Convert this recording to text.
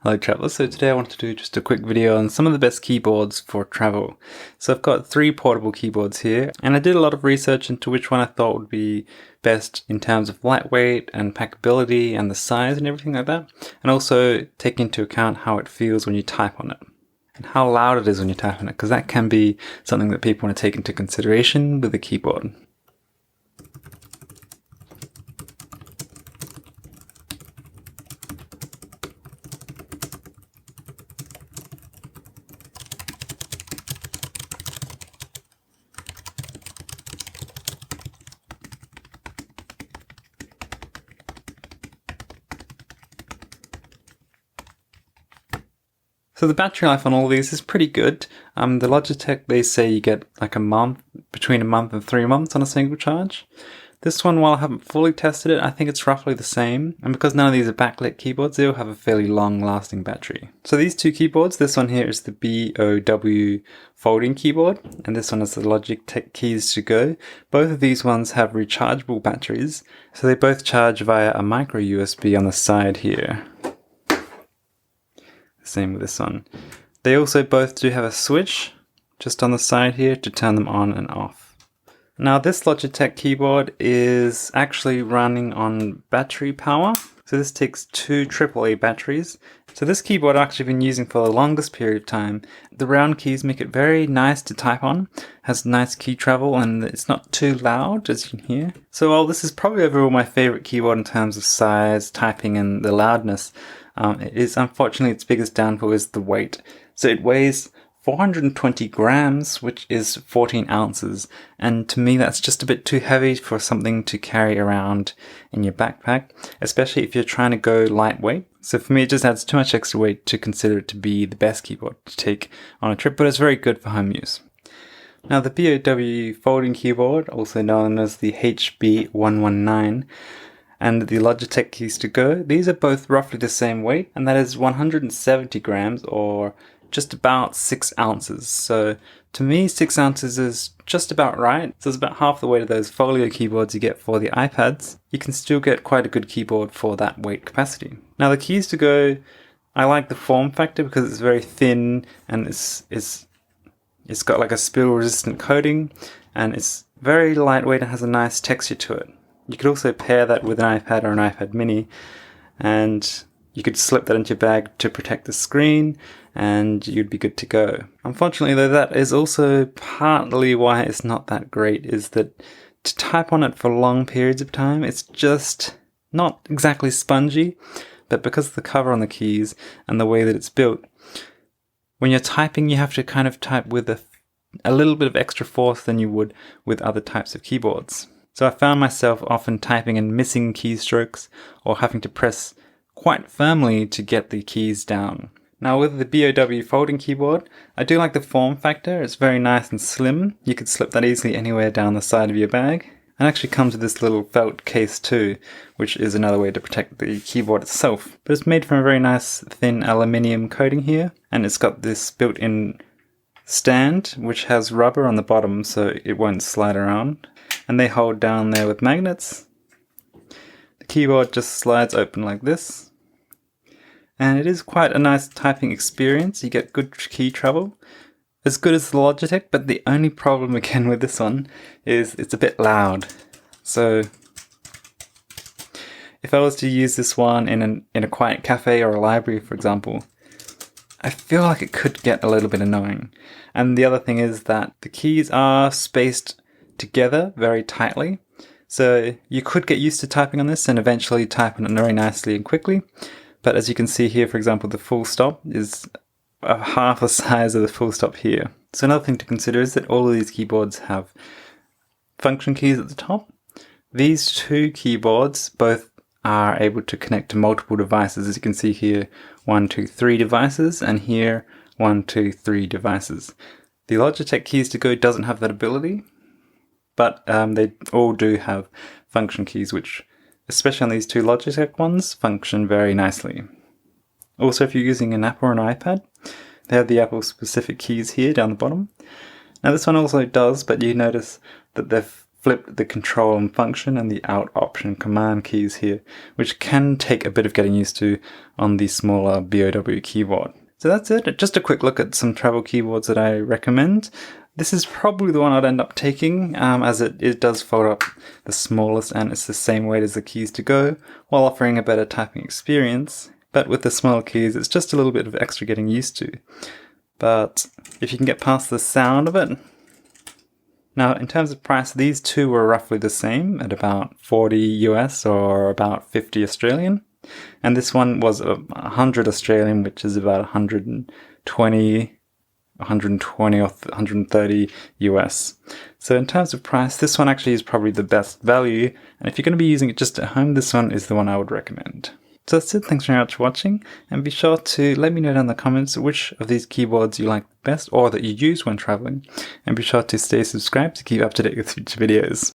Hello travellers, so today I want to do just a quick video on some of the best keyboards for travel. So I've got 3 portable keyboards here, and I did a lot of research into which one I thought would be best in terms of lightweight and packability and the size and everything like that, and also take into account how it feels when you type on it and how loud it is when you type on it, because that can be something that people want to take into consideration with a keyboard. So the battery life on all these is pretty good. The Logitech, they say you get like a month, between a month and 3 months on a single charge. This one, while I haven't fully tested it, I think it's roughly the same. And because none of these are backlit keyboards, they'll have a fairly long lasting battery. So these 2 keyboards, this one here is the BOW folding keyboard, and this one is the Logitech Keys To Go. Both of these ones have rechargeable batteries, so they both charge via a micro USB on the side here. Same with this one. They also both do have a switch just on the side here to turn them on and off. Now this Logitech keyboard is actually running on battery power. So this takes 2 AAA batteries. So this keyboard I've actually been using for the longest period of time. The round keys make it very nice to type on, has nice key travel, and it's not too loud, as you can hear. So while this is probably overall my favorite keyboard in terms of size, typing, and the loudness, it is unfortunately its biggest downfall is the weight. So it weighs 420 grams, which is 14 ounces, and to me that's just a bit too heavy for something to carry around in your backpack, especially if you're trying to go lightweight. So for me it just adds too much extra weight to consider it to be the best keyboard to take on a trip, but it's very good for home use. Now the BOW folding keyboard, also known as the HB119, and the Logitech Keys To Go, these are both roughly the same weight, and that is 170 grams or just about 6 ounces. So to me 6 ounces is just about right. So it's about half the weight of those folio keyboards you get for the iPads. You can still get quite a good keyboard for that weight capacity. Now the Keys To Go, I like the form factor because it's very thin and it's got like a spill resistant coating, and it's very lightweight and has a nice texture to it. You could also pair that with an iPad or an iPad mini, and you could slip that into your bag to protect the screen, and you'd be good to go. Unfortunately though, that is also partly why it's not that great, is that to type on it for long periods of time, it's just not exactly spongy, but because of the cover on the keys and the way that it's built, when you're typing you have to kind of type with a little bit of extra force than you would with other types of keyboards. So I found myself often typing and missing keystrokes or having to press quite firmly to get the keys down. Now with the BOW folding keyboard, I do like the form factor. It's very nice and slim. You could slip that easily anywhere down the side of your bag. And actually comes with this little felt case too, which is another way to protect the keyboard itself. But it's made from a very nice thin aluminium coating here, and it's got this built-in stand which has rubber on the bottom so it won't slide around. And they hold down there with magnets. The keyboard just slides open like this. And it is quite a nice typing experience. You get good key travel. As good as the Logitech, but the only problem again with this one is it's a bit loud. So if I was to use this one in a quiet cafe or a library, for example, I feel like it could get a little bit annoying. And the other thing is that the keys are spaced together very tightly, so you could get used to typing on this and eventually type on it very nicely and quickly, but as you can see here, for example, the full stop is half the size of the full stop here. So another thing to consider is that all of these keyboards have function keys at the top. These 2 keyboards both are able to connect to multiple devices. As you can see here, 1, 2, 3 devices, and here 1, 2, 3 devices. The Logitech Keys To Go doesn't have that ability, but they all do have function keys, which, especially on these 2 Logitech ones, function very nicely. Also, if you're using an Apple or an iPad, they have the Apple specific keys here down the bottom. Now this one also does, but you notice that they've flip the control and function and the out option command keys here, which can take a bit of getting used to on the smaller BOW keyboard. So that's it. Just a quick look at some travel keyboards that I recommend. This is probably the one I'd end up taking, as it does fold up the smallest and it's the same weight as the Keys To Go, while offering a better typing experience. But with the smaller keys, it's just a little bit of extra getting used to. But if you can get past the sound of it. Now, in terms of price, these two were roughly the same at about 40 US or about 50 Australian. And this one was 100 Australian, which is about 120 or 130 US. So in terms of price, this one actually is probably the best value. And if you're going to be using it just at home, this one is the one I would recommend. So that's it. Thanks very much for watching, and be sure to let me know down in the comments which of these keyboards you like best or that you use when traveling, and be sure to stay subscribed to keep up to date with future videos.